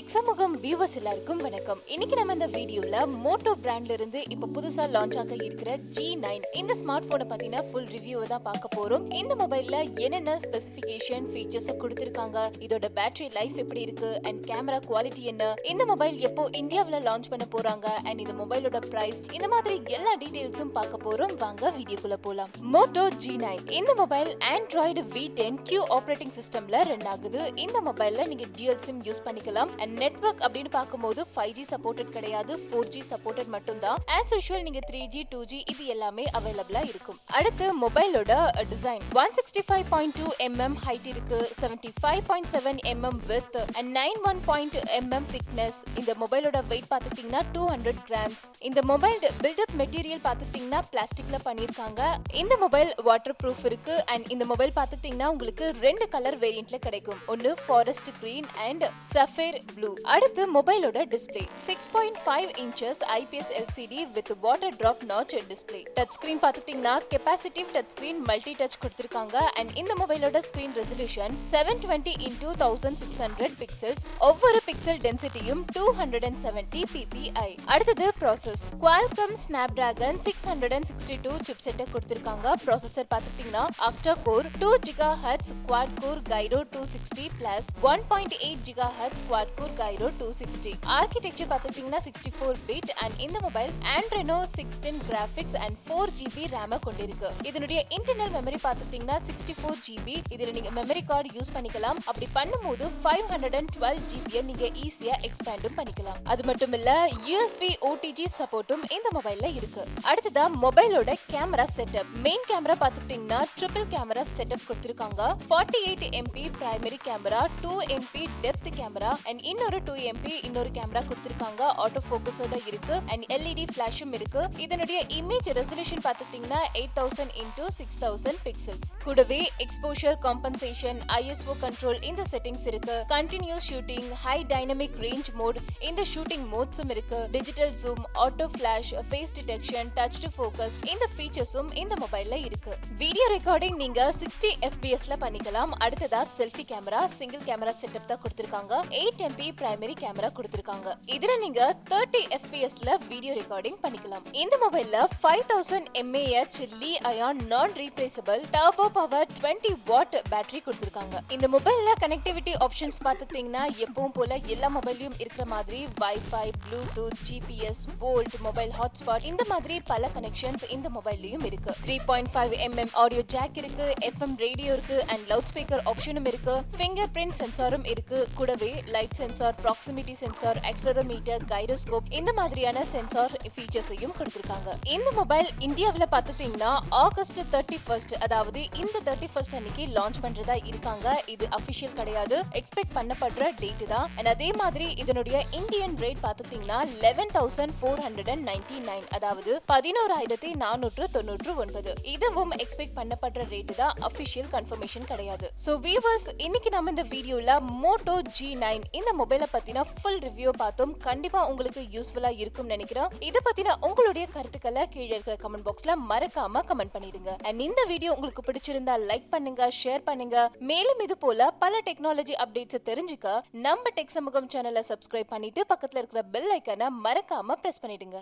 Tech சமூகம் viewers எல்லாருக்கும் வணக்கம். இன்னைக்கு நம்ம இந்த வீடியோல மோட்டோ பிராண்ட்ல இருந்து இப்ப புதுசா லான்ச் ஆக இருக்கிற G9 இந்த ஸ்மார்ட் போனை பத்தின ஃபுல் ரிவ்யூவை தான் பார்க்க போறோம். இந்த மொபைல்ல என்னென்ன ஸ்பெசிபிகேஷன் ஃபீச்சர்ஸ் கொடுத்திருக்காங்க, இதோட பேட்டரி லைஃப் எப்படி இருக்கு அண்ட் கேமரா குவாலிட்டி என்ன, இந்த மொபைல் எப்போ இந்தியாவுல லான்ச் பண்ண போறாங்க அண்ட் இந்த மொபைலோட பிரைஸ், இந்த மாதிரி எல்லா டீடைல்ஸும் பார்க்க போறோம். வாங்க வீடியோக்குள்ள போலாம். மோட்டோ G9 இந்த mobile Android V10 Q operating சிஸ்டம்ல ரன் ஆகுது. இந்த மொபைல்ல நீங்க டியூல் சிம் யூஸ் பண்ணிக்கலாம். அண்ட் நெட்வொர்க் அப்படின்னு பார்க்கும்போது 5G சப்போர்ட்டட் கிடையாது, 4G சப்போர்ட்டட் மட்டும்தான். ஆஸ் யூஷுவல் நீங்க 3G 2G இது எல்லாமே அவைலபிளா இருக்கும். அடுத்து மொபைலோட டிசைன் 165.2 mm ஹைட் இருக்கு, 75.7 mm width and 91 mm thickness. இந்த மொபைலோட வெயிட் பார்த்துட்டீங்கன்னா 200 grams. இந்த மொபைல் பில்டப் மெட்டீரியல் பார்த்துட்டீங்கன்னா பிளாஸ்டிக்ல பண்ணிருக்காங்க. இந்த மொபைல் வாட்டர் ப்ரூஃப் இருக்கு அண்ட் இந்த மொபைல் பார்த்துட்டீங்கன்னா உங்களுக்கு ரெண்டு கலர் வேரியன்ட்ல கிடைக்கும். ஒன்னு forest green and sapphire blue. அடுத்து மொபைலோட display 6.5 inches IPS LCD with water drop notch display. Touch screen பார்த்துட்டீங்கன்னா capacitive touch screen multi touch கொடுத்திருக்காங்க அண்ட் இந்த மொபைலோட ஸ்கிரீன் ரெசல்யூஷன் 720 x 1600 பிக்சல்ஸ். ஒவ்வொரு பிக்சல் டென்சிட்டியும் 270 ppi. அடுத்தது ப்ராசஸ் Qualcomm Snapdragon 662 சிப்செட்டை கொடுத்திருக்காங்க. ப்ராசஸர் பார்த்துட்டீங்கன்னா octa core 2 GHz quad core gyro 260 plus 1.8 GHz quad core gyro 260. Architecture பார்த்துட்டீங்கன்னா 64 bit and இந்த mobile Adreno 16 graphics and 4 GB RAM கொண்டிருக்கு. இதனுடைய இன்டர்னல் மெமரி பார்த்துட்டீங்கன்னா 64 GB. இதுல நீங்க மெமரி கார்டு யூஸ் பண்ணிக்கலாம். அப்படி பண்ணும்போது 512 GB நீங்க ஈஸியா எக்ஸ்பேண்டும் பண்ணிக்கலாம். அது மட்டும் இல்ல USB OTG சப்போர்ட்டும் இந்த மொபைல்ல இருக்கு. அடுத்ததா மொபைலோட கேமரா செட்டப். மெயின் கேமரா பார்த்துட்டீங்கன்னா ட்ரிபிள் கேமரா செட்டப் கொடுத்திருக்காங்க. 48 MP primary camera, 2 MP depth camera and இன்னொரு 2 MP இன்னொரு கேமரா கொடுத்திருக்காங்க. ஆட்டோ ஃபோக்கஸோட இருக்கு அண்ட் LED ஃபிளாஷும் இருக்கு. இதனுடைய இமேஜ் ரெசல்யூஷன் பார்த்துட்டீங்கன்னா 8000 x 6000 பிக்சல்ஸ். கூடவே எக்ஸ்போஷர் காம்பன்சேஷன், ISO கண்ட்ரோல் இந்த செட்டிங்ஸ் இருக்கு. Continuous shooting, high dynamic range mode இந்த ஷூட்டிங் மோட்ஸும் இருக்கு. Digital zoom, auto flash, face detection, touch to focus இந்த ஃபீச்சர்ஸும் இந்த மொபைல்ல இருக்கு. வீடியோ ரெக்கார்டிங் நீங்க 60 fps பண்ணிக்கலாம். அடுத்ததா selfie camera single camera setup தான் கொடுத்திருக்காங்க. 8 MP பிரைமரி கேமரா கொடுத்திருக்காங்க. இதுல நீங்க 30 fps வீடியோ ரெக்கார்டிங் பண்ணிக்கலாம். இந்த மொபைல்ல 5000 mAh லீ அயான் நான் replaceable turbo power 20 what battery கொடுத்திருக்காங்க. இந்த மொபைல்ல கனெக்டிவிட்டி ஆப்ஷன்ஸ் பார்த்துட்டீங்கன்னா எப்பவும் போல எல்லா மொபைல்லையும் இருக்கிற மாதிரி wifi, Bluetooth, GPS, volt, mobile hotspot இந்த மாதிரி பல கனெக்ஷன்ஸ் இந்த மொபைல்லையும் இருக்கு. 3.5 mm ஆடியோ ஜாக் இருக்கு, FM ரேடியோ இருக்கு அண்ட் லவுட் ஸ்பீக்கர் ஆப்ஷனும் இருக்கு. ஃபிங்கர் பிரிண்ட் சென்சாரும் இருக்கு. கூடவே light sensor, proximity sensor, accelerometer, gyroscope இந்த மாதிரியான சென்சார் ஃபீச்சர்ஸையும் கொடுத்திருக்காங்க. இந்த மொபைல் இந்தியாவுல பார்த்துட்டீங்கன்னா ஆகஸ்ட் 31 அதாவது இந்த 31 அன்னைக்கு லான்ச் பண்றதா இருக்காங்க. இது அபிஷியல் கிடையாது, எக்ஸ்பெக்ட் பண்ணப்படுற டேட் தான். அதே மாதிரி இதனுடைய இந்தியன் ரேட் பார்த்துட்டீங்கன்னா 11,499 அதாவது 11,499. இதுவும் எக்ஸ்பெக்ட் பண்ணப்படுற ரேட் தான், அபிஷியல் கன்ஃபர்மேஷன் கிடையாது. சோ வியூவர்ஸ், இன்னைக்கு நம்ம இந்த வீடியோல மோட்டோ G9 இந்த மொபைலை பத்தின ஃபுல் ரிவ்யூ பார்த்தோம். கண்டிப்பா உங்களுக்கு யூஸ்ஃபுல்லா இருக்கும் நினைக்கிறேன். இத பத்தின உங்களுடைய கருத்துக்களை கீழே இருக்கிற கமெண்ட் பாக்ஸ்ல மறக்காம கமெண்ட் பண்ணிடுங்க. அண்ட் இந்த வீடியோ உங்களுக்கு பிடிச்சிருந்தா லைக் பண்ணுங்க, ஷேர் பண்ணுங்க. மேலும் இது போல பல டெக்னாலஜி அப்டேட்ஸ் தெரிஞ்சுக்க நம்ம டெக் சமூகம் சேனலை சப்ஸ்கிரைப் பண்ணிட்டு பக்கத்துல இருக்கிற பெல் ஐகானை மறக்காம பிரஸ் பண்ணிடுங்க.